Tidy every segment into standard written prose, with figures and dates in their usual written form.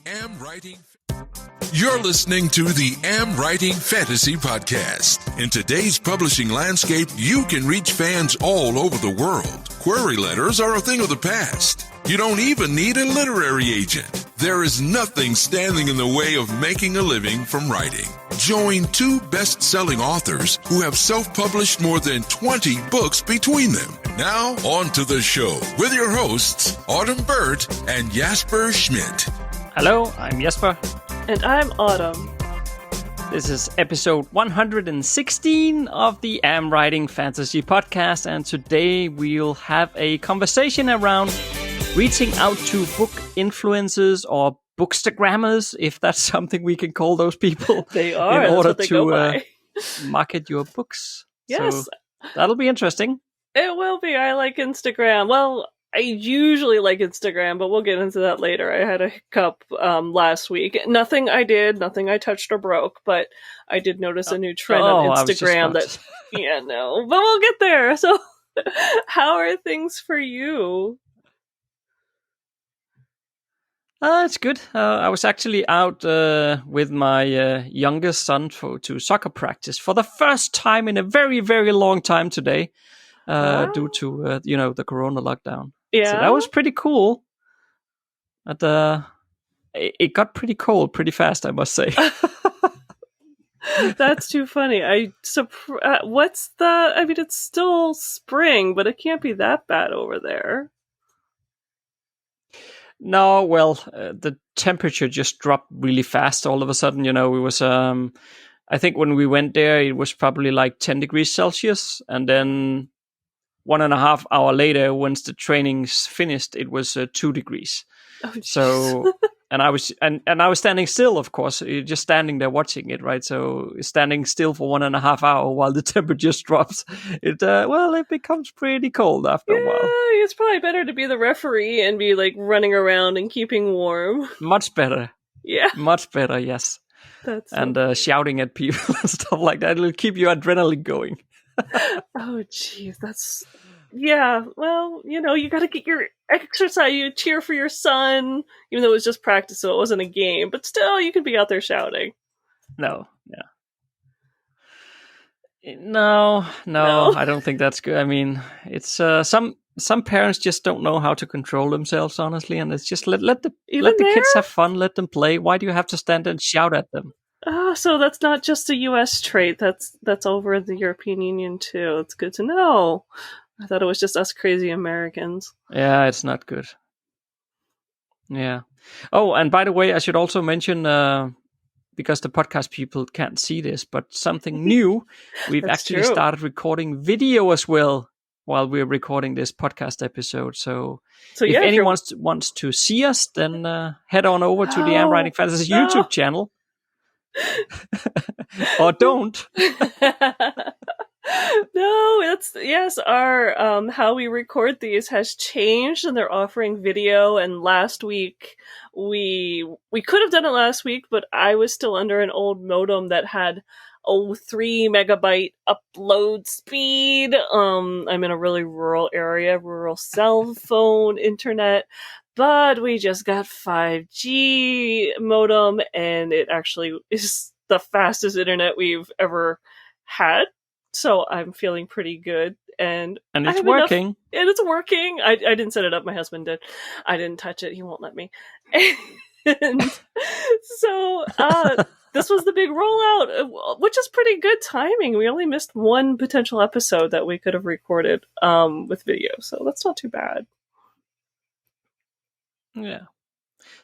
Am Writing. You're listening to the Am Writing Fantasy podcast. In today's publishing landscape, you can reach fans all over the world. Query letters are a thing of the past. You don't even need a literary agent. There is nothing standing in the way of making a living from writing. Join two best-selling authors who have self-published more than 20 books between them. Now, on to the show with your hosts, Autumn Burt and Jasper Schmidt. Hello, I'm Jesper. And I'm Autumn. This is episode 116 of the Am Writing Fantasy podcast, and today we'll have a conversation around reaching out to book influencers or bookstagrammers, if that's something we can call those people. They are. In order that's what they go by. Market your books. Yes. So that'll be interesting. It will be. I like Instagram. Well, I usually like Instagram, but we'll get into that later. I had a hiccup last week. Nothing I touched or broke, but I did notice a new trend on Instagram that, but we'll get there. So how are things for you? It's good. I was actually out with my youngest son to soccer practice for the first time in a very, very long time today, due to the Corona lockdown. Yeah, so that was pretty cool. But it got pretty cold pretty fast, I must say. That's too funny. What's the? I mean, it's still spring, but it can't be that bad over there. No, well, the temperature just dropped really fast all of a sudden. It was, I think when we went there, it was probably like 10 degrees Celsius. And then 1.5 hours later, once the training's finished, it was 2 degrees. Oh, so, and I was standing still, of course, just standing there watching it, right? So standing still for 1.5 hours while the temperature drops, it becomes pretty cold after a while. It's probably better to be the referee and be like running around and keeping warm. Much better. Yeah. Much better, yes. That's shouting at people and stuff like that. It'll keep your adrenaline going. Oh, geez. Yeah, well, you got to get your exercise. You cheer for your son, even though it was just practice, so it wasn't a game. But still, you could be out there shouting. No, I don't think that's good. I mean, it's some parents just don't know how to control themselves, honestly, and it's just let the kids have fun, let them play. Why do you have to stand and shout at them? Oh, so that's not just a U.S. trait. That's over in the European Union too. It's good to know. I thought it was just us crazy Americans. Yeah, it's not good. Yeah. Oh, and by the way, I should also mention, because the podcast people can't see this, but something new. We've actually started recording video as well while we're recording this podcast episode. So if anyone wants to see us, then head on over to the Am Writing Fantasy YouTube channel. Or don't. No, our how we record these has changed, and they're offering video. And last week we could have done it last week, but I was still under an old modem that had 3 megabyte upload speed. I'm in a really rural area, rural cell phone internet. But we just got 5G modem, and it actually is the fastest internet we've ever had. So I'm feeling pretty good. And it's working. And it's working. I didn't set it up. My husband did. I didn't touch it. He won't let me. And so this was the big rollout, which is pretty good timing. We only missed one potential episode that we could have recorded with video. So that's not too bad. Yeah.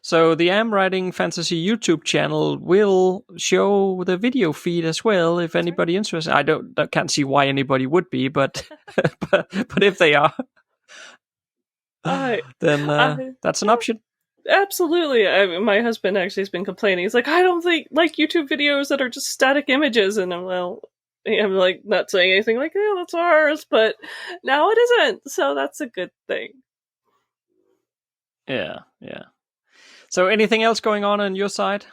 So the Am Writing Fantasy YouTube channel will show the video feed as well. If anybody interested, I can't see why anybody would be, but but if they are, then that's an option. Absolutely. My husband actually has been complaining. He's like, I don't like YouTube videos that are just static images, and I'm like not saying anything like, yeah, that's ours, but now it isn't. So that's a good thing. Yeah. So anything else going on your side?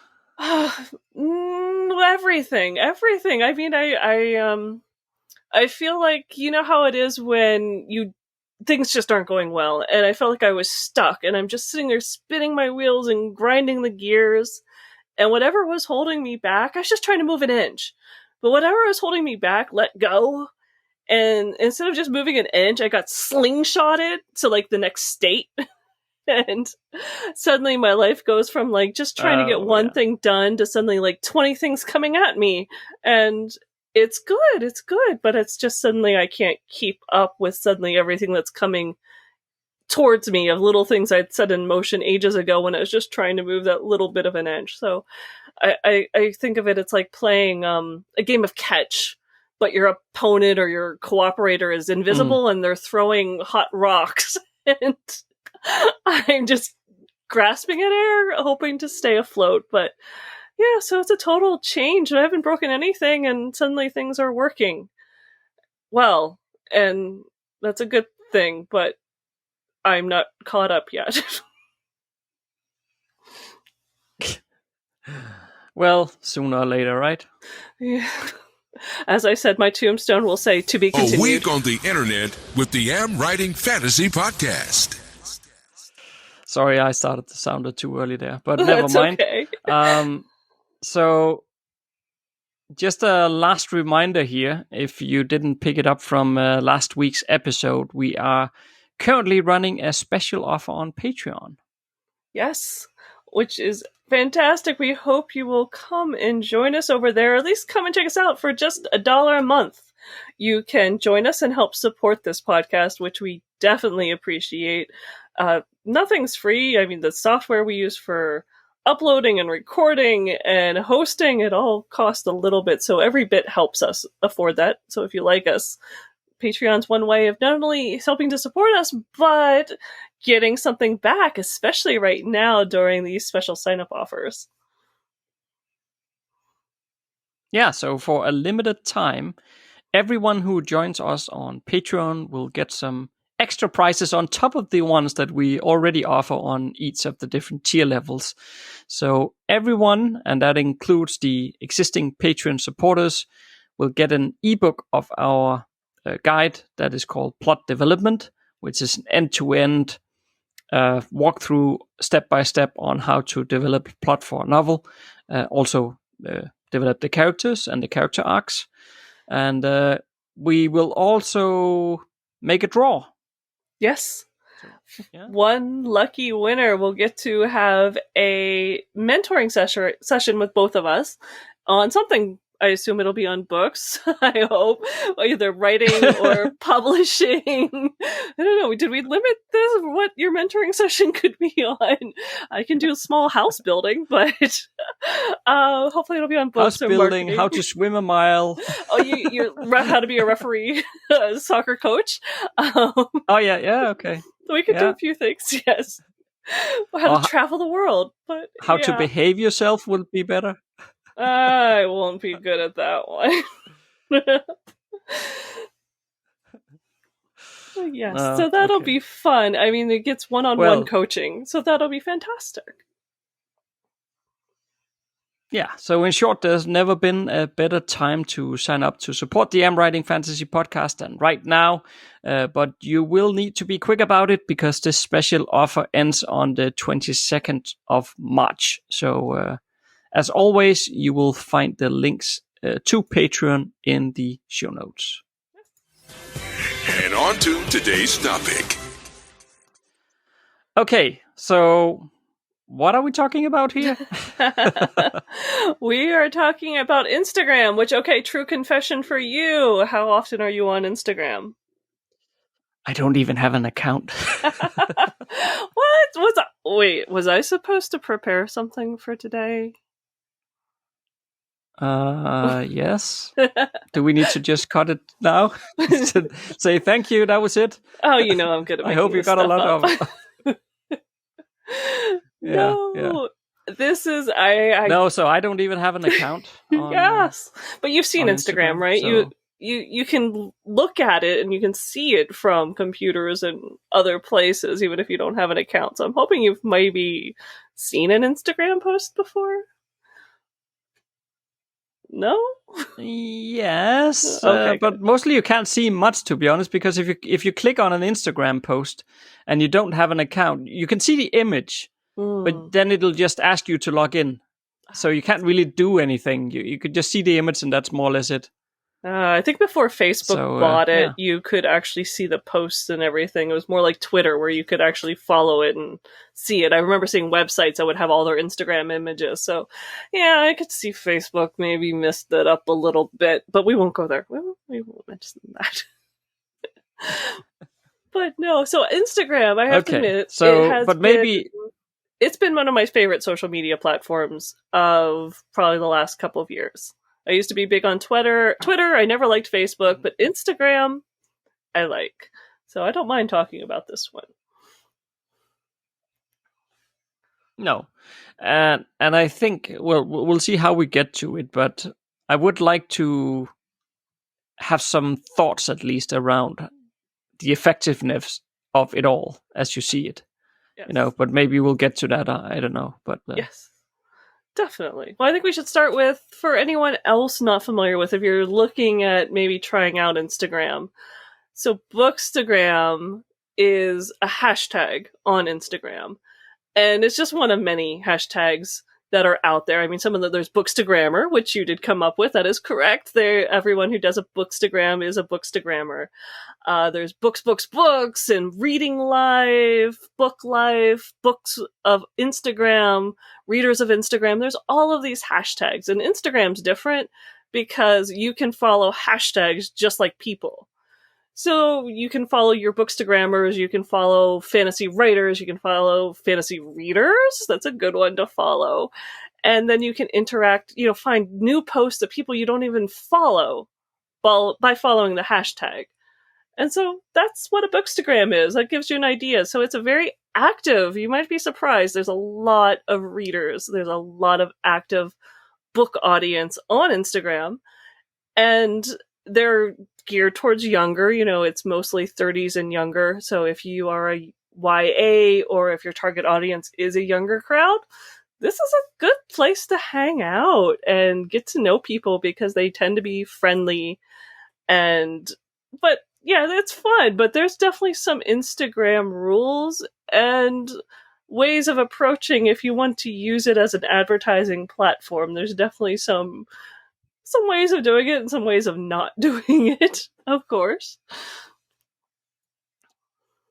Everything. I mean, I feel like, you know how it is when you things just aren't going well. And I felt like I was stuck, and I'm just sitting there spinning my wheels and grinding the gears. And whatever was holding me back, I was just trying to move an inch. But whatever was holding me back let go. And instead of just moving an inch, I got slingshotted to like the next state. And suddenly my life goes from like just trying to get one thing done to suddenly like 20 things coming at me. And it's good, but it's just suddenly I can't keep up with suddenly everything that's coming towards me of little things I'd set in motion ages ago when I was just trying to move that little bit of an inch. So I think of it's like playing a game of catch, but your opponent or your cooperator is invisible and they're throwing hot rocks. And I'm just grasping at air, hoping to stay afloat. But yeah, so it's a total change. I haven't broken anything, and suddenly things are working well. And that's a good thing, but I'm not caught up yet. Well, sooner or later, right? Yeah. As I said, my tombstone will say, to be continued. A week on the internet with the AmWritingFantasy podcast. Sorry, I started to sound it too early there, but never mind. Okay. So, just a last reminder here, if you didn't pick it up from last week's episode, we are currently running a special offer on Patreon. Yes, which is fantastic. We hope you will come and join us over there. At least come and check us out for just $1 a month. You can join us and help support this podcast, which we definitely appreciate. Nothing's free. I mean, the software we use for uploading and recording and hosting, it all costs a little bit. So every bit helps us afford that. So if you like us, Patreon's one way of not only helping to support us, but getting something back, especially right now during these special sign-up offers. Yeah, so for a limited time, everyone who joins us on Patreon will get some extra prizes on top of the ones that we already offer on each of the different tier levels. So everyone, and that includes the existing Patreon supporters, will get an ebook of our guide that is called Plot Development, which is an end-to-end walkthrough step-by-step on how to develop plot for a novel. Also develop the characters and the character arcs. And we will also make a draw. Yes. So, yeah. One lucky winner will get to have a mentoring session with both of us on something. I assume it'll be on books, I hope, either writing or publishing. I don't know. Did we limit this? What your mentoring session could be on? I can do a small house building, but hopefully it'll be on books. House building, how to swim a mile. Oh, you how to be a referee, soccer coach. Oh, yeah, okay. So we could do a few things, yes. How to travel the world. But how to behave yourself will be better. I won't be good at that one. Yes, so that'll be fun. I mean, it gets one-on-one coaching, so that'll be fantastic. Yeah, so in short, there's never been a better time to sign up to support the AmWritingFantasy podcast than right now. But you will need to be quick about it because this special offer ends on the 22nd of March. So, as always, you will find the links to Patreon in the show notes. And on to today's topic. Okay, so what are we talking about here? We are talking about Instagram, which, okay, true confession for you. How often are you on Instagram? I don't even have an account. What? Was I supposed to prepare something for today? Yes. Do we need to just cut it now? Say thank you, that was it? Oh, I'm good at making I hope you got a lot of No. This is No, so I don't even have an account on, yes. But you've seen Instagram, right? So... You can look at it and you can see it from computers and other places, even if you don't have an account. So I'm hoping you've maybe seen an Instagram post before. No? Yes, Okay, but mostly you can't see much, to be honest, because if you click on an Instagram post and you don't have an account, you can see the image, but then it'll just ask you to log in. So you can't really do anything. You could just see the image, and that's more or less it. I think before Facebook bought it, yeah. you could actually see the posts and everything. It was more like Twitter, where you could actually follow it and see it. I remember seeing websites that would have all their Instagram images. So, yeah, I could see Facebook maybe messed it up a little bit, but we won't go there. We won't mention that. But no, so Instagram, I have to admit, it's been one of my favorite social media platforms of probably the last couple of years. I used to be big on Twitter. I never liked Facebook, but Instagram, I like. So I don't mind talking about this one. No. And I think, well, we'll see how we get to it, but I would like to have some thoughts at least around the effectiveness of it all as you see it. Yes. But maybe we'll get to that. I don't know. But yes. Definitely. Well, I think we should start with, for anyone else not familiar with, if you're looking at maybe trying out Instagram. So Bookstagram is a hashtag on Instagram. And it's just one of many hashtags that are out there. I mean, there's Bookstagrammer, which you did come up with. That is correct. Everyone who does a Bookstagram is a Bookstagrammer. There's books, and Reading Live, Book Life, Books of Instagram, Readers of Instagram. There's all of these hashtags. And Instagram's different because you can follow hashtags just like people. So you can follow your Bookstagrammers, you can follow fantasy writers, you can follow fantasy readers. That's a good one to follow. And then you can interact, find new posts of people you don't even follow by following the hashtag. And so that's what a Bookstagram is. That gives you an idea. So it's a very active, you might be surprised, there's a lot of readers. There's a lot of active book audience on Instagram. And they're geared towards younger, it's mostly 30s and younger. So if you are a YA or if your target audience is a younger crowd, this is a good place to hang out and get to know people because they tend to be friendly. But yeah, it's fun, but there's definitely some Instagram rules and ways of approaching if you want to use it as an advertising platform. There's definitely some ways of doing it and some ways of not doing it, of course.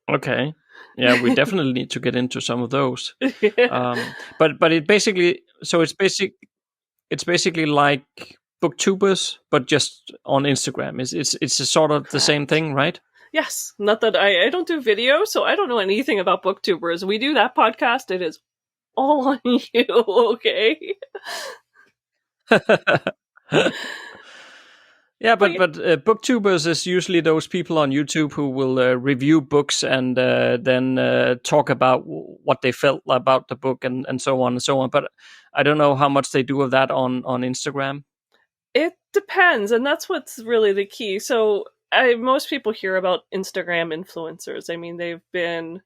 Okay. Yeah, we definitely need to get into some of those. Yeah. But it's basically like booktubers, but just on Instagram. It's a sort of the same thing, right? Yes. Not that I don't do video, so I don't know anything about booktubers. We do that podcast. It is all on you, okay? Yeah, but booktubers is usually those people on YouTube who will review books and then talk about what they felt about the book and so on and so on. But I don't know how much they do of that on Instagram. It depends, and that's what's really the key. So most people hear about Instagram influencers. I mean, they've been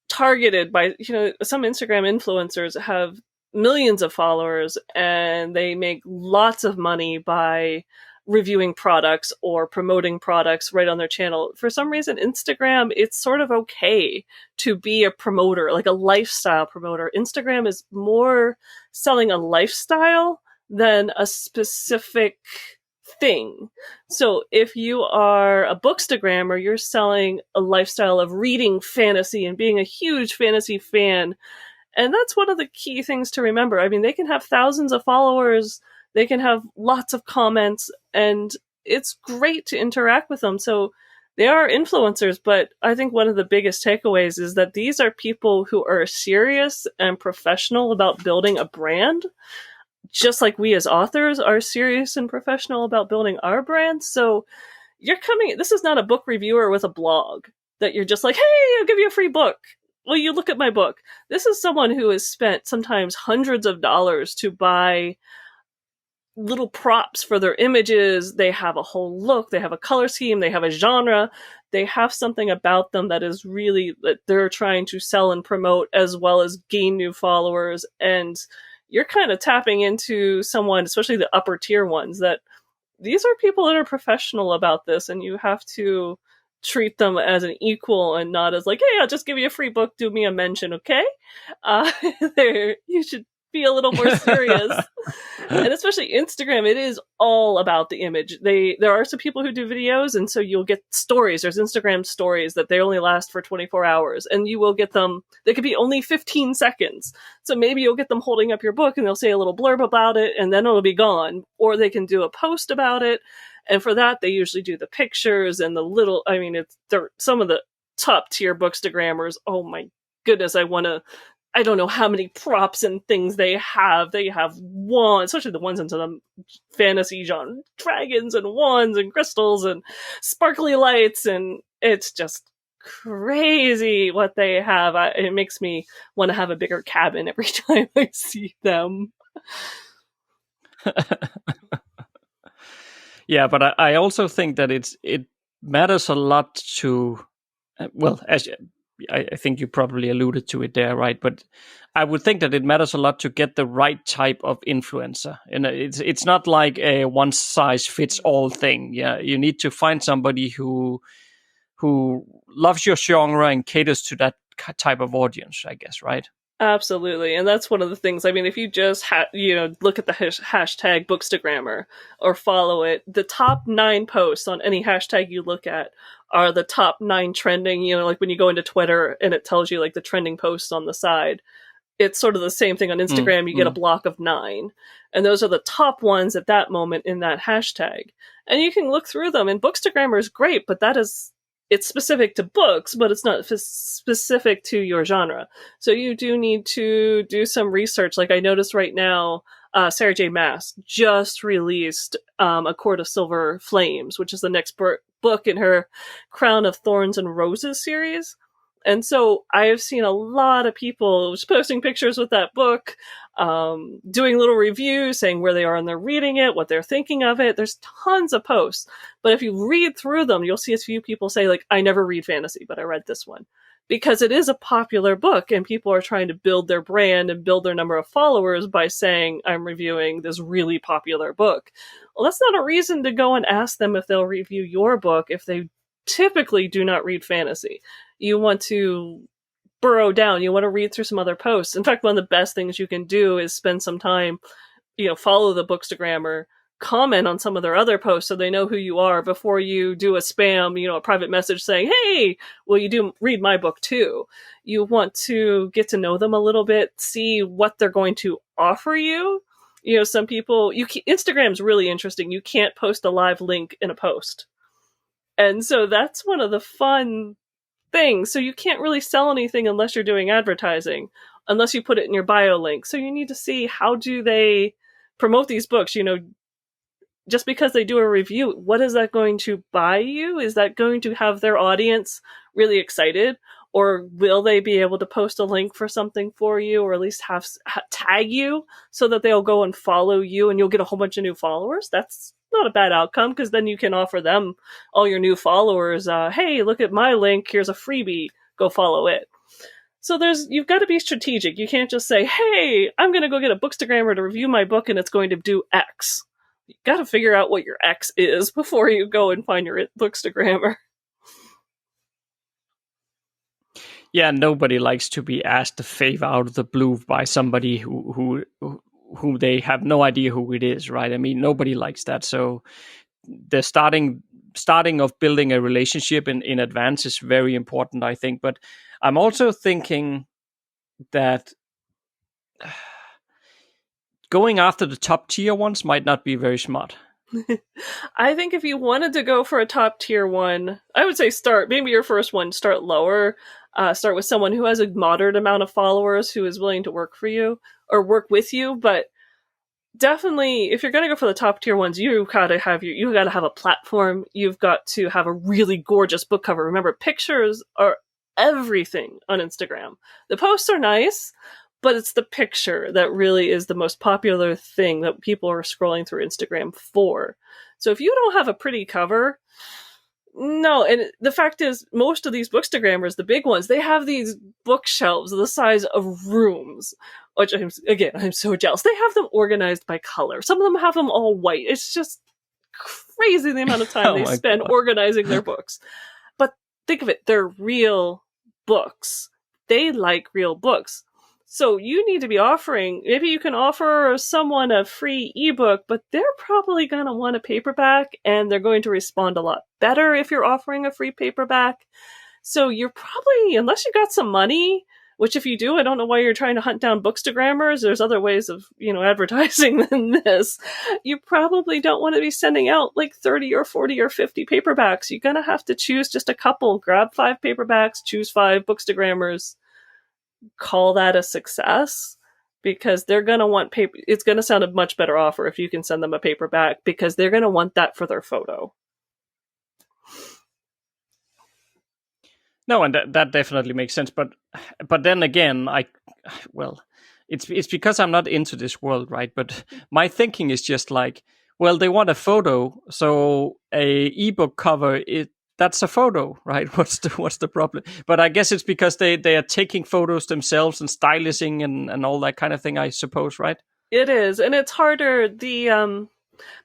targeted by, some Instagram influencers have millions of followers and they make lots of money by reviewing products or promoting products right on their channel. For some reason, Instagram, it's sort of okay to be a promoter, like a lifestyle promoter. Instagram is more selling a lifestyle than a specific thing. So if you are a Bookstagrammer, you're selling a lifestyle of reading fantasy and being a huge fantasy fan. And that's one of the key things to remember. I mean, they can have thousands of followers, they can have lots of comments, and it's great to interact with them. So they are influencers, but I think one of the biggest takeaways is that these are people who are serious and professional about building a brand, just like we as authors are serious and professional about building our brand. So this is not a book reviewer with a blog that you're just like, hey, I'll give you a free book. Well, you look at my book. This is someone who has spent sometimes hundreds of dollars to buy little props for their images. They have a whole look, they have a color scheme, they have a genre, they have something about them that is really that they're trying to sell and promote, as well as gain new followers. And you're kind of tapping into someone, especially the upper tier ones, that these are people that are professional about this, and you have to treat them as an equal and not as like, hey, I'll just give you a free book, do me a mention, okay? You should be a little more serious. And especially Instagram, it is all about the image. There are some people who do videos, and so you'll get stories. There's Instagram stories that they only last for 24 hours, and you will get them, they could be only 15 seconds. So maybe you'll get them holding up your book and they'll say a little blurb about it, and then it'll be gone. Or they can do a post about it. And for that, they usually do the pictures and the little, I mean, they're some of the top tier Bookstagrammers. Oh my goodness, I don't know how many props and things they have. They have wands, especially the ones into the fantasy genre, dragons and wands and crystals and sparkly lights, and it's just crazy what they have. It makes me want to have a bigger cabin every time I see them. Yeah, but I also think that it matters a lot to, well, as I think you probably alluded to it there, right? But I would think that it matters a lot to get the right type of influencer. And it's not like a one size fits all thing. Yeah, you need to find somebody who loves your genre and caters to that type of audience, I guess, right? Absolutely. And that's one of the things. I mean, if you just look at the hashtag Bookstagrammer or follow it, the top 9 posts on any hashtag you look at are the top 9 trending, like when you go into Twitter and it tells you like the trending posts on the side. It's sort of the same thing on Instagram. You get a block of 9. And those are the top ones at that moment in that hashtag. And you can look through them. And Bookstagrammer is great, but it's specific to books, but it's not specific to your genre. So you do need to do some research. Like I noticed right now, Sarah J. Maas just released A Court of Silver Flames, which is the next book in her Crown of Thorns and Roses series. And so I have seen a lot of people just posting pictures with that book, doing little reviews, saying where they are and they're reading it, what they're thinking of it. There's tons of posts. But if you read through them, you'll see a few people say, like, I never read fantasy, but I read this one. Because it is a popular book, and people are trying to build their brand and build their number of followers by saying, I'm reviewing this really popular book. Well, that's not a reason to go and ask them if they'll review your book if they typically do not read fantasy. You want to burrow down. You want to read through some other posts. In fact, one of the best things you can do is spend some time, follow the Bookstagrammer, comment on some of their other posts so they know who you are before you do a spam, a private message saying, hey, will you read my book too? You want to get to know them a little bit, see what they're going to offer you. Some people, Instagram's really interesting. You can't post a live link in a post. And so that's one of the fun things. So you can't really sell anything unless you're doing advertising, unless you put it in your bio link. So you need to see, how do they promote these books? Just because they do a review, what is that going to buy you? Is that going to have their audience really excited? Or will they be able to post a link for something for you, or at least tag you so that they'll go and follow you and you'll get a whole bunch of new followers? That's not a bad outcome, because then you can offer them, all your new followers, hey, look at my link, here's a freebie, go follow it. So you've got to be strategic. You can't just say, hey, I'm going to go get a Bookstagrammer to review my book and it's going to do X. You got to figure out what your X is before you go and find your Bookstagrammer. Yeah, nobody likes to be asked a favor out of the blue by somebody who they have no idea who it is, right? I mean, nobody likes that. So the starting of building a relationship in advance is very important, I think. But I'm also thinking that going after the top tier ones might not be very smart. I think if you wanted to go for a top tier one, I would say maybe your first one, start lower. Start with someone who has a moderate amount of followers who is willing to work for you or work with you. But definitely, if you're going to go for the top tier ones, you've got to have a platform. You've got to have a really gorgeous book cover. Remember, pictures are everything on Instagram. The posts are nice, but it's the picture that really is the most popular thing that people are scrolling through Instagram for. So if you don't have a pretty cover, No, and the fact is, most of these Bookstagrammers, the big ones, they have these bookshelves the size of rooms, which I'm so jealous. They have them organized by color. Some of them have them all white. It's just crazy the amount of time they spend organizing their books. But think of it, they're real books. They like real books. So you need to be offering, maybe you can offer someone a free ebook, but they're probably going to want a paperback, and they're going to respond a lot better if you're offering a free paperback. So you're probably, unless you got some money, which if you do, I don't know why you're trying to hunt down Bookstagrammers. There's other ways of, advertising than this. You probably don't want to be sending out like 30 or 40 or 50 paperbacks. You're going to have to choose just a couple. Grab 5 paperbacks, choose 5 Bookstagrammers. Call that a success, because they're going to want paper. It's going to sound a much better offer if you can send them a paperback, because they're going to want that for their photo. No, and that definitely makes sense. But then again, it's because I'm not into this world, right? But my thinking is just like, well, they want a photo, so a ebook cover that's a photo, right? What's the problem? But I guess it's because they are taking photos themselves and stylizing and all that kind of thing, I suppose, right? It is, and it's harder. The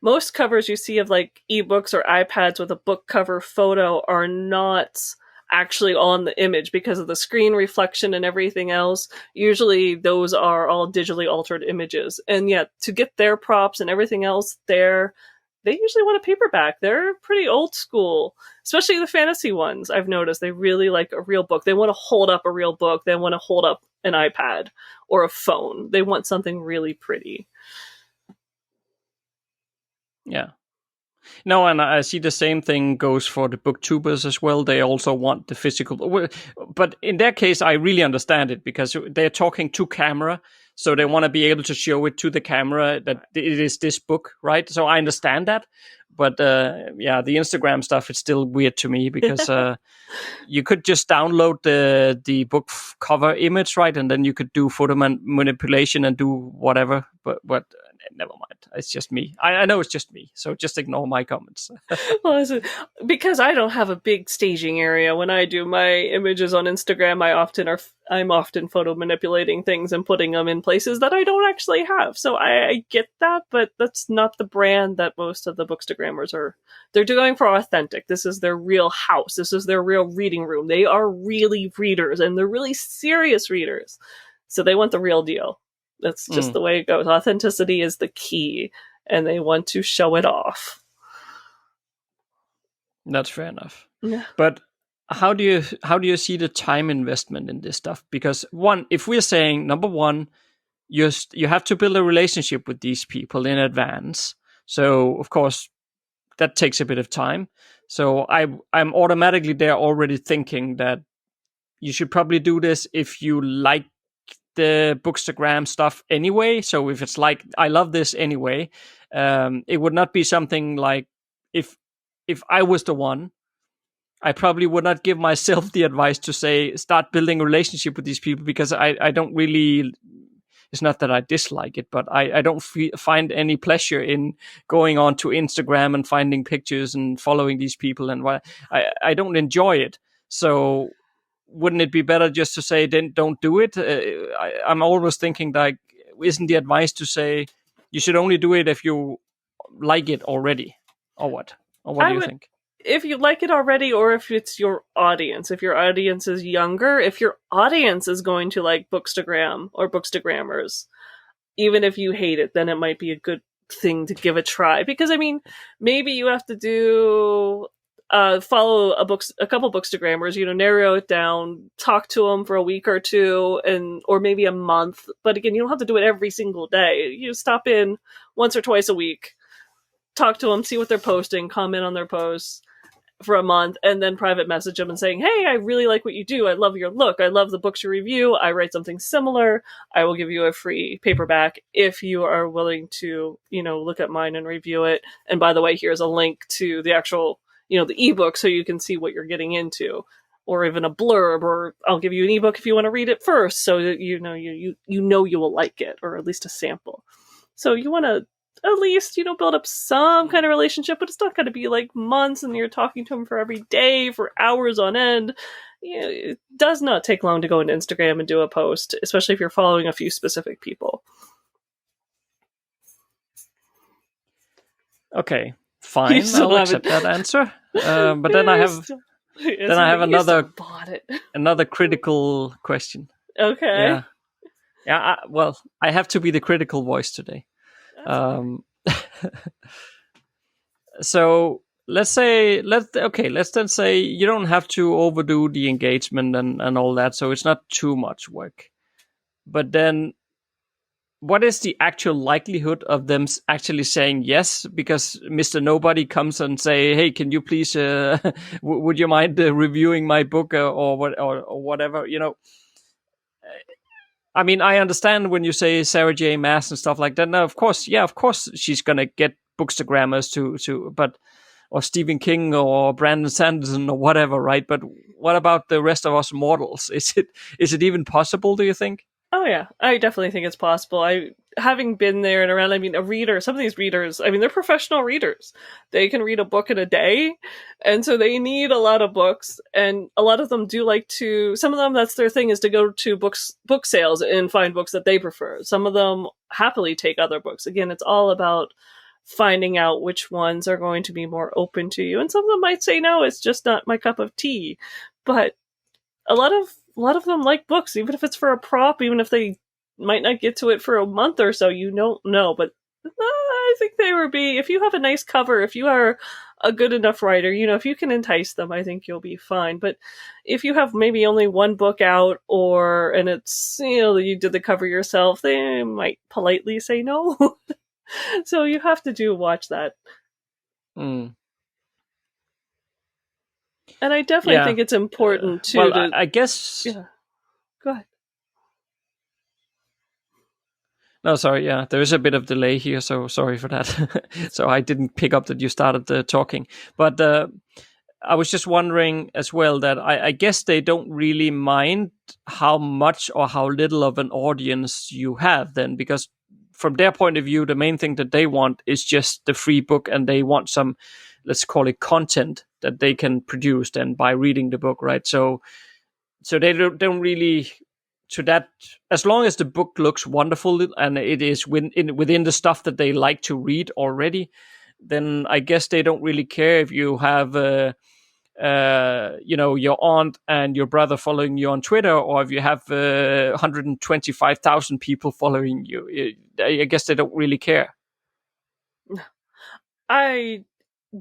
most covers you see of like ebooks or iPads with a book cover photo are not actually on the image because of the screen reflection and everything else. Usually those are all digitally altered images, and yet to get their props and everything else there, they usually want a paperback. They're pretty old school, especially the fantasy ones. I've noticed they really like a real book. They want to hold up a real book. They want to hold up an iPad or a phone. They want something really pretty. Yeah. No, and I see the same thing goes for the booktubers as well. They also want the physical. But in their case, I really understand it, because they're talking to camera. So they want to be able to show it to the camera that it is this book, right? So I understand that. But the Instagram stuff, it's still weird to me, because you could just download the book cover image, right? And then you could do photo manipulation and do whatever. But never mind. It's just me. I know it's just me. So just ignore my comments. Well, because I don't have a big staging area. When I do my images on Instagram, I'm often photo manipulating things and putting them in places that I don't actually have. So I get that, but that's not the brand that most of the Bookstagrammers are. They're going for authentic. This is their real house. This is their real reading room. They are really readers, and they're really serious readers. So they want the real deal. That's just the way it goes. Authenticity is the key, and they want to show it off. That's fair enough. Yeah. But how do you see the time investment in this stuff? Because if we're saying, number one, you have to build a relationship with these people in advance. So of course that takes a bit of time. So I'm automatically there already thinking that you should probably do this if you like the Bookstagram stuff anyway. So if it's like, I love this anyway, it would not be something like, if I was the one, I probably would not give myself the advice to say, start building a relationship with these people, because I don't really, it's not that I dislike it, but I don't find any pleasure in going on to Instagram and finding pictures and following these people. And I don't enjoy it. So wouldn't it be better just to say, then don't do it? I'm always thinking, like, isn't the advice to say you should only do it if you like it already, or what? Or what do you think? If you like it already, or if it's your audience. If your audience is younger, if your audience is going to like Bookstagram or Bookstagrammers, even if you hate it, then it might be a good thing to give a try. Because, I mean, maybe you have to do follow a couple Bookstagrammers, narrow it down, talk to them for a week or two, or maybe a month. But again, you don't have to do it every single day. You stop in once or twice a week, talk to them, see what they're posting, comment on their posts for a month, and then private message them and saying, hey, I really like what you do. I love your look. I love the books you review. I write something similar. I will give you a free paperback if you are willing to, look at mine and review it. And by the way, here's a link to the actual, the ebook, so you can see what you're getting into, or even a blurb, or I'll give you an ebook if you want to read it first, so that you will like it, or at least a sample. So you want to at least, build up some kind of relationship, but it's not going to be like months and you're talking to them for every day for hours on end. It does not take long to go into Instagram and do a post, especially if you're following a few specific people. Okay, fine. I'll accept that answer. But then I have another critical question. Okay. Yeah. I have to be the critical voice today. So let's then say you don't have to overdo the engagement and all that, so it's not too much work. But then, what is the actual likelihood of them actually saying yes? Because Mr. Nobody comes and say, "Hey, can you please? Would you mind reviewing my book or whatever?" I mean, I understand when you say Sarah J. Maas and stuff like that. Now, of course, she's gonna get Bookstagrammers or Stephen King or Brandon Sanderson or whatever, right? But what about the rest of us mortals? Is it even possible? Do you think? Oh yeah, I definitely think it's possible. Having been there and around, some of these readers, they're professional readers. They can read a book in a day, and so they need a lot of books, and a lot of them do like to, some of them, that's their thing, is to go to book sales and find books that they prefer. Some of them happily take other books. Again, it's all about finding out which ones are going to be more open to you, and some of them might say, no, it's just not my cup of tea. But a lot of them like books, even if it's for a prop, even if they might not get to it for a month or so, you don't know. But I think they would be, if you have a nice cover, if you are a good enough writer, if you can entice them, I think you'll be fine. But if you have maybe only one book out, and it's, you did the cover yourself, they might politely say no. So you have to watch that. Mm. And I definitely think it's important too. Well, I guess. Yeah. Go ahead. No, sorry. Yeah, there is a bit of delay here, so sorry for that. So I didn't pick up that you started talking. But I was just wondering as well that I guess they don't really mind how much or how little of an audience you have then, because from their point of view, the main thing that they want is just the free book, and they want some, let's call it, content that they can produce then by reading the book, right? So they don't really, to that, as long as the book looks wonderful and it is within the stuff that they like to read already, then I guess they don't really care if you have your aunt and your brother following you on Twitter, or if you have 125,000 people following you. I guess they don't really care. I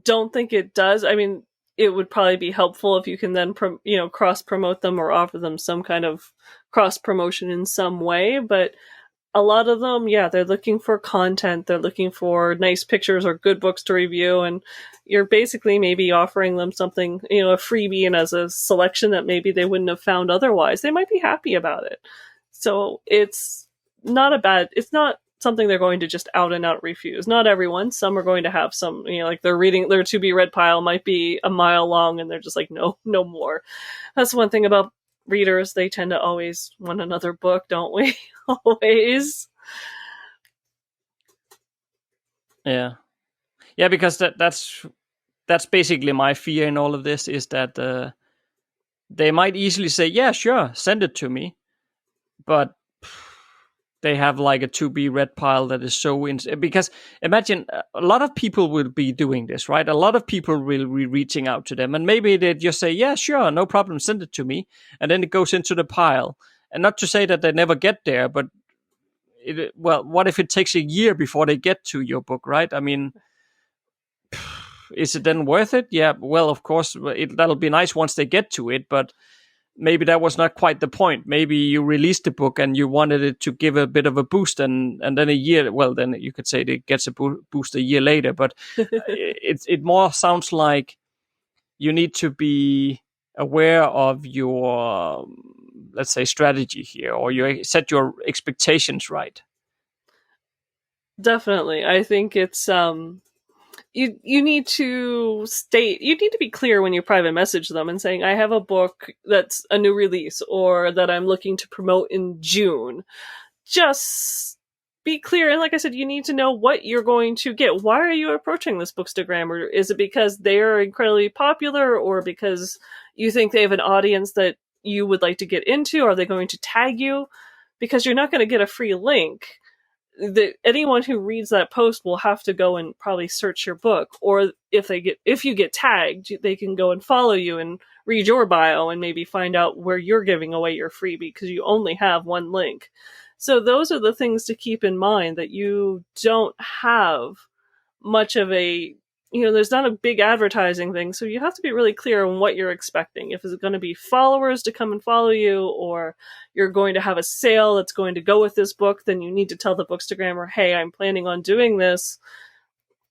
don't think it does. It would probably be helpful if you can then, cross promote them or offer them some kind of cross promotion in some way. But a lot of them, they're looking for content. They're looking for nice pictures or good books to review. And you're basically maybe offering them something, a freebie, and as a selection that maybe they wouldn't have found otherwise. They might be happy about it. So it's not something they're going to just out and out refuse. Not everyone. Some are going to have some, like they're reading, their to be read pile might be a mile long and they're just like, no more. That's one thing about readers. They tend to always want another book, don't we? Always. Yeah, because that's basically my fear in all of this, is that they might easily say, yeah, sure, send it to me, but they have like a to be read pile that is so because imagine a lot of people will be doing this, right? A lot of people will be reaching out to them, and maybe they just say, yeah, sure, no problem, send it to me, and then it goes into the pile. And not to say that they never get there, but what if it takes a year before they get to your book, right? Is it then worth it? Yeah, well, of course, that'll be nice once they get to it, but maybe that was not quite the point. Maybe you released the book and you wanted it to give a bit of a boost, and then a year, well, then you could say it gets a boost a year later. But it more sounds like you need to be aware of your, let's say, strategy here, or you set your expectations right. Definitely. I think it's you need to be clear when you private message them and saying, I have a book that's a new release or that I'm looking to promote in June. Just be clear. And like I said, you need to know what you're going to get. Why are you approaching this Bookstagram? Or is it because they are incredibly popular, or because you think they have an audience that you would like to get into? Are they going to tag you? Because you're not going to get a free link. Anyone who reads that post will have to go and probably search your book. Or if you get tagged, they can go and follow you and read your bio and maybe find out where you're giving away your freebie, because you only have one link. So those are the things to keep in mind, that you don't have much of a, there's not a big advertising thing. So you have to be really clear on what you're expecting. If it's going to be followers to come and follow you, or you're going to have a sale that's going to go with this book, then you need to tell the Bookstagrammer, hey, I'm planning on doing this.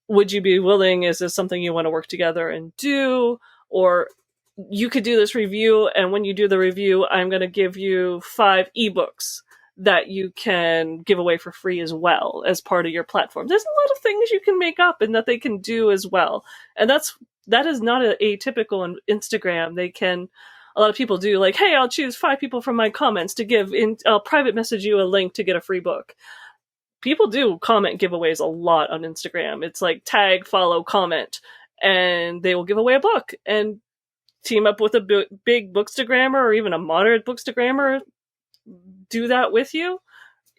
Would you be willing? Is this something you want to work together and do? Or you could do this review, and when you do the review, I'm going to give you 5 ebooks that you can give away for free as well as part of your platform. There's a lot of things you can make up and that they can do as well. And that is not atypical on Instagram. A lot of people do, like, hey, I'll choose 5 people from my comments to give in, I'll private message you a link to get a free book. People do comment giveaways a lot on Instagram. It's like tag, follow, comment, and they will give away a book. And team up with a big Bookstagrammer, or even a moderate Bookstagrammer, do that with you.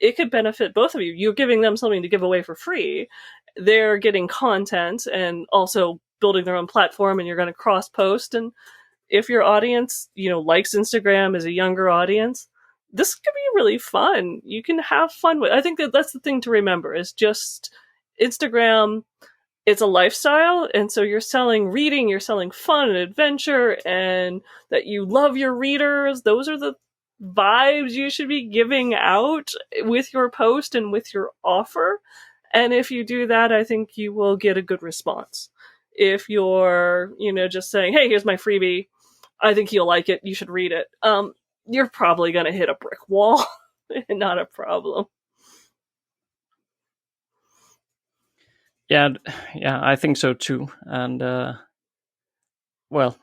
It could benefit both of you. You're giving them something to give away for free. They're getting content and also building their own platform, and you're going to cross post. And if your audience, likes Instagram as a younger audience, this could be really fun. You can have fun with. I think that's the thing to remember, is just Instagram. It's a lifestyle, and so you're selling reading, you're selling fun and adventure, and that you love your readers. Those are the vibes you should be giving out with your post and with your offer. And if you do that, I think you will get a good response. If you're, just saying, hey, here's my freebie, I think you'll like it, you should read it, you're probably going to hit a brick wall. Not a problem. Yeah, I think so too. And well,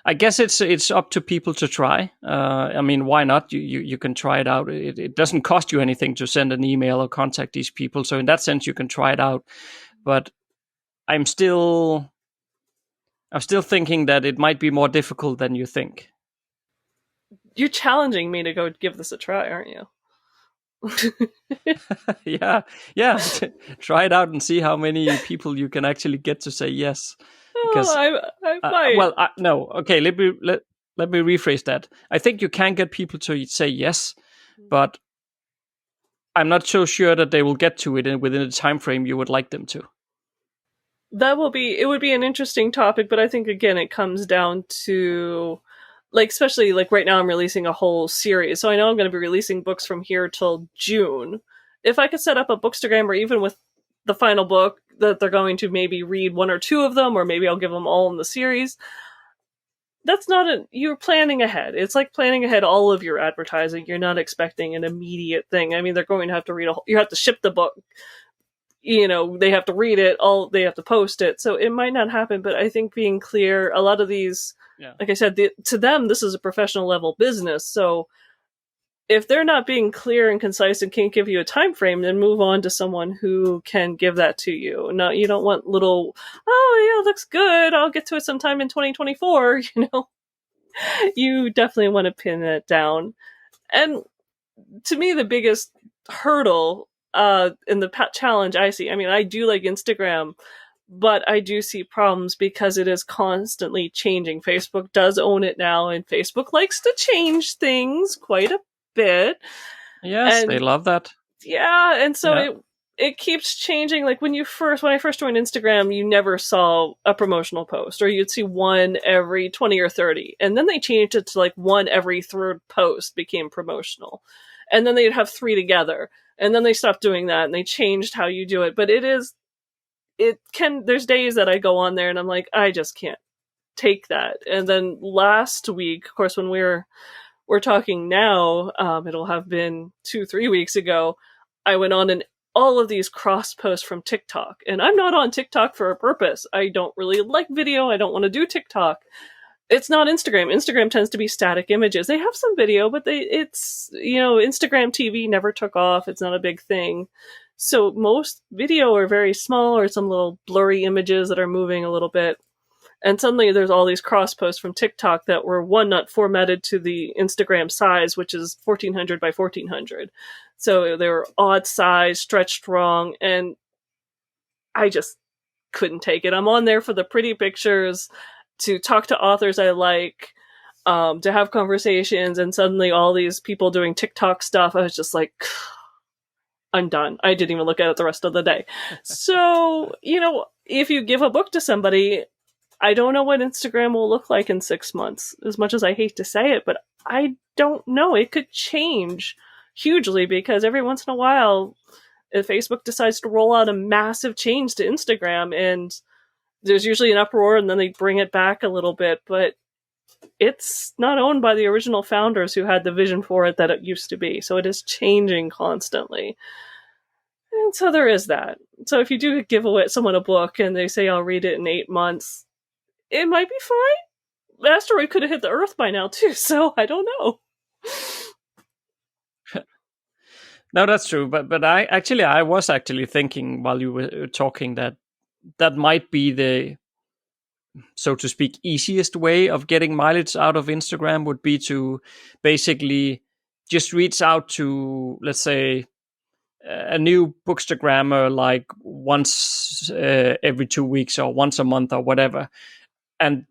I guess it's up to people to try. I mean, why not? You can try it out. It doesn't cost you anything to send an email or contact these people. So in that sense, you can try it out. But I'm still thinking that it might be more difficult than you think. You're challenging me to go give this a try, aren't you? yeah. Try it out and see how many people you can actually get to say yes. Because I might. No. Okay, let me rephrase that. I think you can get people to say yes, but I'm not so sure that they will get to it within the time frame you would like them to. It would be an interesting topic, but I think, again, it comes down to, especially right now I'm releasing a whole series, so I know I'm going to be releasing books from here till June. If I could set up a Bookstagram, or even with the final book, that they're going to maybe read 1 or 2 of them, or maybe I'll give them all in the series. That's not you're planning ahead. It's like planning ahead all of your advertising. You're not expecting an immediate thing. I mean, they're going to have to read you have to ship the book. They have to read it, they have to post it. So it might not happen, but I think being clear, a lot of these, like I said, to them, this is a professional level business. So if they're not being clear and concise and can't give you a time frame, then move on to someone who can give that to you. No, you don't want little, oh yeah, looks good, I'll get to it sometime in 2024. You definitely want to pin it down. And to me, the biggest hurdle in the challenge I see, I mean, I do like Instagram, but I do see problems because it is constantly changing. Facebook does own it now, and Facebook likes to change things quite a bit. Yes, and they love that. Yeah, and so it keeps changing. Like when I first joined Instagram, you never saw a promotional post, or you'd see one every 20 or 30. And then they changed it to one every 3rd post became promotional. And then they'd have 3 together. And then they stopped doing that, and they changed how you do it. But there's days that I go on there and I'm like, I just can't take that. And then last week, of course, when we're talking now, it'll have been 2-3 weeks ago, I went on and all of these cross posts from TikTok. And I'm not on TikTok for a purpose. I don't really like video. I don't want to do TikTok. It's not Instagram. Instagram tends to be static images. They have some video, but it's Instagram TV never took off. It's not a big thing. So most video are very small or some little blurry images that are moving a little bit. And suddenly there's all these cross posts from TikTok that were, one, not formatted to the Instagram size, which is 1400 by 1400. So they were odd size, stretched wrong, and I just couldn't take it. I'm on there for the pretty pictures, to talk to authors I like, to have conversations, and suddenly all these people doing TikTok stuff. I was just like, I'm done. I didn't even look at it the rest of the day. So, if you give a book to somebody, I don't know what Instagram will look like in 6 months, as much as I hate to say it, but I don't know. It could change hugely, because every once in a while, if Facebook decides to roll out a massive change to Instagram, and there's usually an uproar and then they bring it back a little bit, but it's not owned by the original founders who had the vision for it that it used to be. So it is changing constantly. And so there is that. So if you do give away someone a book and they say, I'll read it in 8 months, it might be fine. The asteroid could have hit the Earth by now too, so I don't know. No, that's true. But I was actually thinking while you were talking that might be the, so to speak, easiest way of getting mileage out of Instagram would be to basically just reach out to, let's say, a new Bookstagrammer like once every 2 weeks or once a month or whatever, and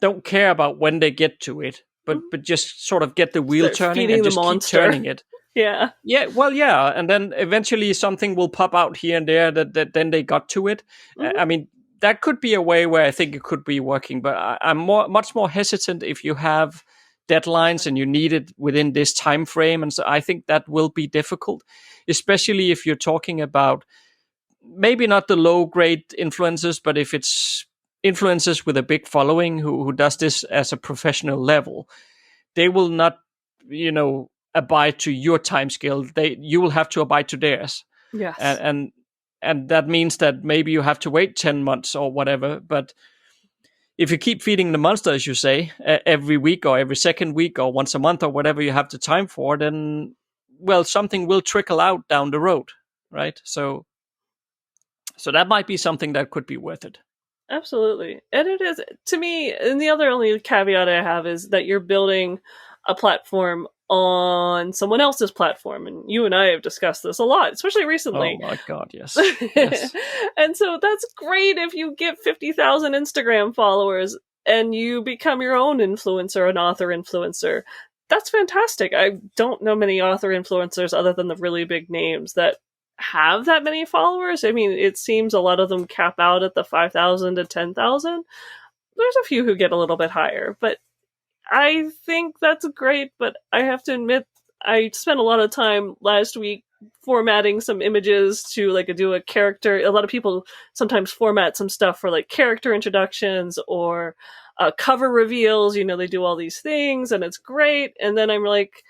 don't care about when they get to it, but just sort of get the wheel turning and just keep turning it. Yeah. Yeah. Well, yeah. And then eventually something will pop out here and there that then they got to it. I mean, that could be a way where I think it could be working, but I'm much more hesitant if you have deadlines and you need it within this time frame. And so I think that will be difficult, especially if you're talking about maybe not the low grade influencers, but if it's influencers with a big following who does this as a professional level, they will not, abide to your time scale. You will have to abide to theirs. Yes. And that means that maybe you have to wait 10 months or whatever. But if you keep feeding the monster, as you say, every week or every second week or once a month or whatever you have the time for, then, well, something will trickle out down the road, right? So that might be something that could be worth it. Absolutely. And it is, to me, and the only caveat I have is that you're building a platform on someone else's platform. And you and I have discussed this a lot, especially recently. Oh my God, yes. Yes. And so that's great if you get 50,000 Instagram followers and you become your own influencer, an author influencer. That's fantastic. I don't know many author influencers other than the really big names that have that many followers. I mean, it seems a lot of them cap out at the 5,000 to 10,000. There's a few who get a little bit higher, but I think that's great. But I have to admit, I spent a lot of time last week formatting some images to do a character. A lot of people sometimes format some stuff for character introductions or cover reveals. They do all these things and it's great. And then I'm like,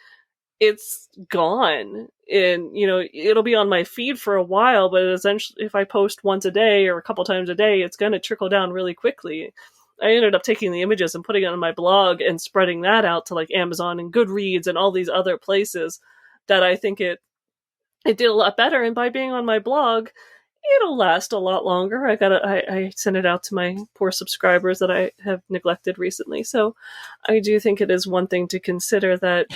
it's gone. And, it'll be on my feed for a while, but essentially if I post once a day or a couple times a day, it's going to trickle down really quickly. I ended up taking the images and putting it on my blog and spreading that out to Amazon and Goodreads and all these other places that I think it did a lot better. And by being on my blog, it'll last a lot longer. I sent it out to my poor subscribers that I have neglected recently. So I do think it is one thing to consider that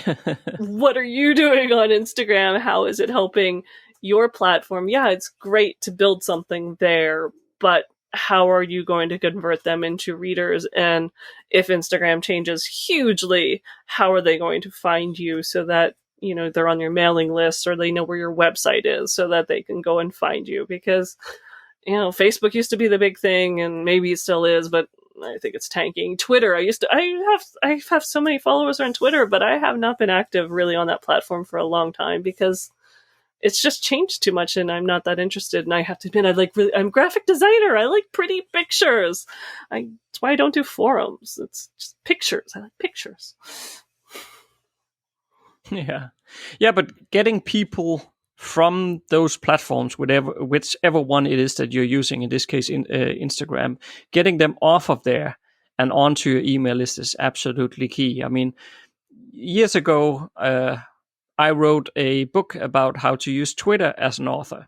what are you doing on Instagram? How is it helping your platform? Yeah, it's great to build something there, but how are you going to convert them into readers? And if Instagram changes hugely, how are they going to find you so that they're on your mailing list or they know where your website is so that they can go and find you? Because, Facebook used to be the big thing and maybe it still is, but I think it's tanking. Twitter, I have so many followers on Twitter, but I have not been active really on that platform for a long time because it's just changed too much and I'm not that interested. And I have to admit, I'm a graphic designer. I like pretty pictures. That's why I don't do forums. It's just pictures. I like pictures. Yeah, but getting people from those platforms, whichever one it is that you're using, in this case, Instagram, getting them off of there and onto your email list is absolutely key. I mean, years ago, I wrote a book about how to use Twitter as an author.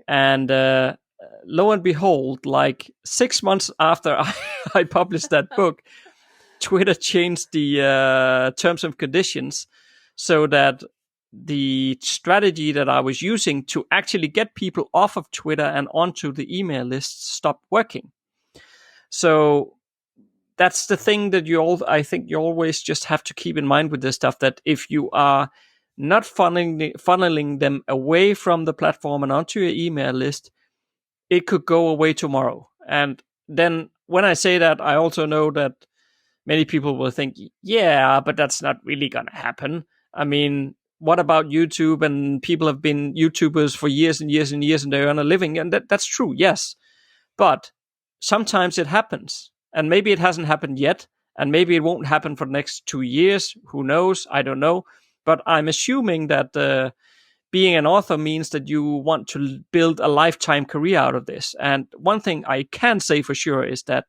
And lo and behold, like 6 months after I published that book, Twitter changed the terms and conditions so that the strategy that I was using to actually get people off of Twitter and onto the email list stopped working. So that's the thing that I think you always just have to keep in mind with this stuff, that if you are not funneling them away from the platform and onto your email list, it could go away tomorrow. And then when I say that, I also know that many people will think, yeah, but that's not really going to happen. I mean, what about YouTube? And people have been YouTubers for years and years and years, and they earn a living. And that's true, yes. But sometimes it happens. And maybe it hasn't happened yet. And maybe it won't happen for the next 2 years. Who knows? I don't know. But I'm assuming that being an author means that you want to build a lifetime career out of this. And one thing I can say for sure is that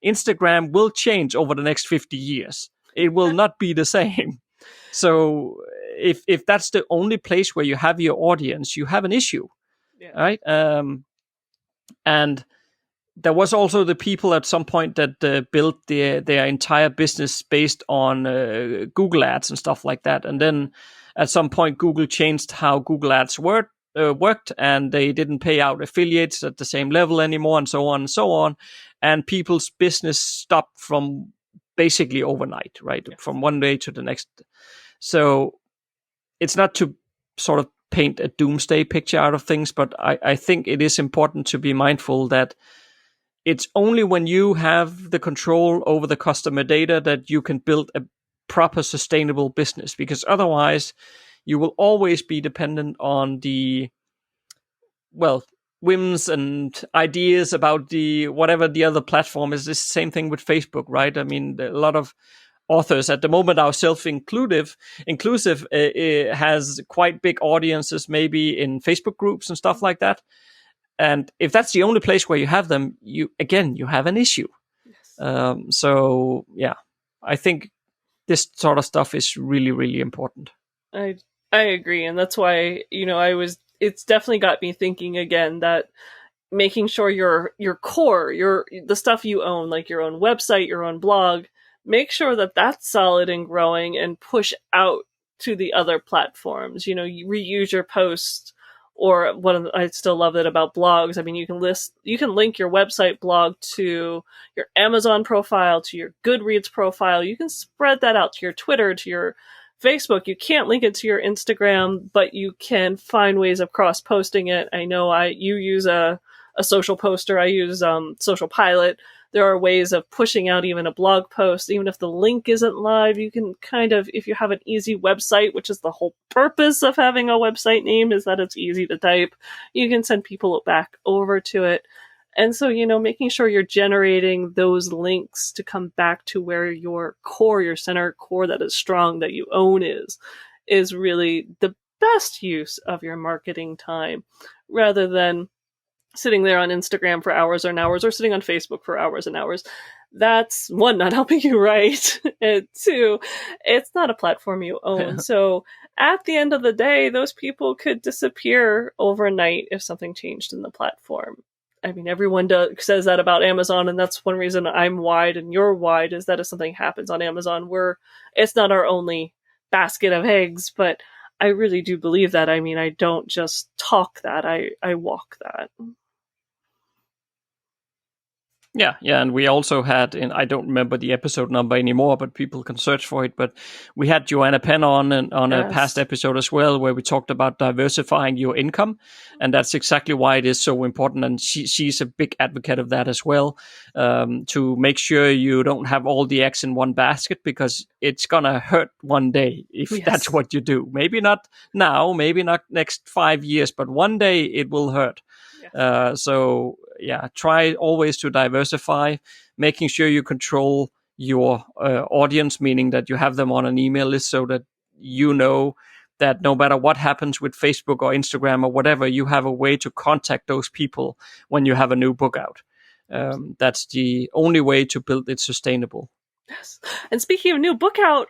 Instagram will change over the next 50 years. It will not be the same. So if that's the only place where you have your audience, you have an issue, right? And there was also the people at some point that built their entire business based on Google Ads and stuff like that. And then at some point, Google changed how Google Ads worked, and they didn't pay out affiliates at the same level anymore, and so on and so on. And people's business stopped from basically overnight, right? Yes. From one day to the next. So it's not to sort of paint a doomsday picture out of things, but I think it is important to be mindful that it's only when you have the control over the customer data that you can build a proper sustainable business, because otherwise you will always be dependent on the, whims and ideas about whatever the other platform is. This same thing with Facebook, right? I mean, a lot of authors at the moment are self-inclusive, has quite big audiences, maybe in Facebook groups and stuff like that. And if that's the only place where you have them, you have an issue. Yes. So yeah, I think this sort of stuff is really, really important. I agree. And that's why, it's definitely got me thinking again that making sure your core, the stuff you own, like your own website, your own blog, make sure that that's solid and growing, and push out to the other platforms. You reuse your posts. Or I still love it about blogs. I mean, you can link your website blog to your Amazon profile, to your Goodreads profile. You can spread that out to your Twitter, to your Facebook. You can't link it to your Instagram, but you can find ways of cross-posting it. I know you use a social poster. I use Social Pilot. There are ways of pushing out even a blog post. Even if the link isn't live, you can if you have an easy website, which is the whole purpose of having a website name, is that it's easy to type, you can send people back over to it. And so, making sure you're generating those links to come back to where your core, your center core that is strong, that you own is really the best use of your marketing time, rather than sitting there on Instagram for hours and hours, or sitting on Facebook for hours and hours. That's, one, not helping you write, and two, it's not a platform you own. So at the end of the day, those people could disappear overnight if something changed in the platform. I mean, everyone says that about Amazon, and that's one reason I'm wide and you're wide, is that if something happens on Amazon, it's not our only basket of eggs. But I really do believe that. I mean, I don't just talk that, I walk that. Yeah, and we also had, I don't remember the episode number anymore, but people can search for it. But we had Joanna Penn on a past episode as well, where we talked about diversifying your income, and that's exactly why it is so important. And she's a big advocate of that as well, to make sure you don't have all the eggs in one basket, because it's gonna hurt one day if that's what you do. Maybe not now, maybe not next 5 years, but one day it will hurt. So yeah, try always to diversify, making sure you control your audience, meaning that you have them on an email list, so that you know that no matter what happens with Facebook or Instagram or whatever, you have a way to contact those people when you have a new book out. That's the only way to build it sustainable. Yes. And speaking of new book out,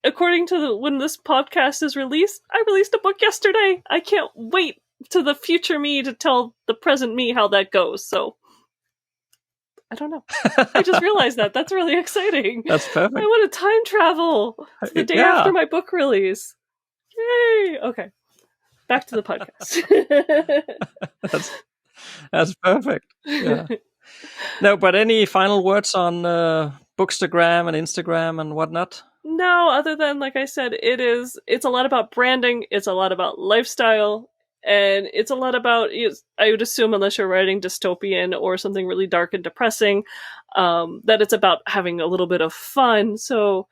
according to when this podcast is released, I released a book yesterday. I can't wait to the future me to tell the present me how that goes. So I don't know. I just realized that. That's really exciting. That's perfect. I want to time travel to the day after my book release. Yay! Okay. Back to the podcast. That's perfect. Yeah. No, but any final words on Bookstagram and Instagram and whatnot? No, other than, like I said, it's a lot about branding, it's a lot about lifestyle, and it's a lot about, I would assume, unless you're writing dystopian or something really dark and depressing, that it's about having a little bit of fun. So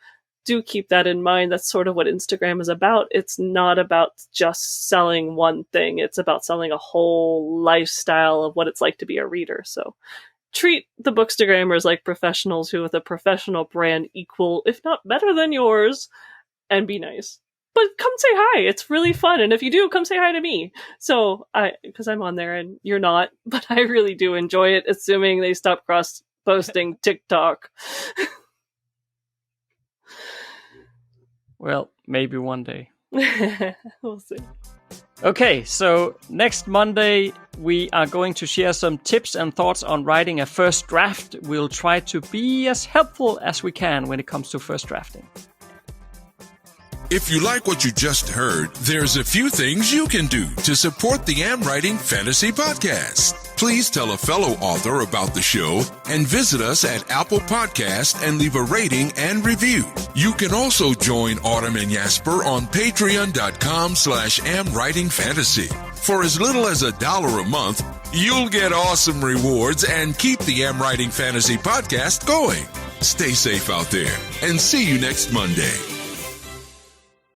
do keep that in mind. That's sort of what Instagram is about. It's not about just selling one thing. It's about selling a whole lifestyle of what it's like to be a reader. So treat the Bookstagrammers like professionals who, with a professional brand, equal, if not better than yours, and be nice. But come say hi. It's really fun. And if you do, come say hi to me. So because I'm on there and you're not, but I really do enjoy it, assuming they stop cross-posting TikTok. Well, maybe one day. We'll see. Okay, so next Monday we are going to share some tips and thoughts on writing a first draft. We'll try to be as helpful as we can when it comes to first drafting. If you like what you just heard, there's a few things you can do to support the AmWritingFantasy podcast. Please tell a fellow author about the show and visit us at Apple Podcast and leave a rating and review. You can also join Autumn and Jasper on patreon.com/AmWritingFantasy. For as little as $1 a month, you'll get awesome rewards and keep the AmWritingFantasy podcast going. Stay safe out there and see you next Monday.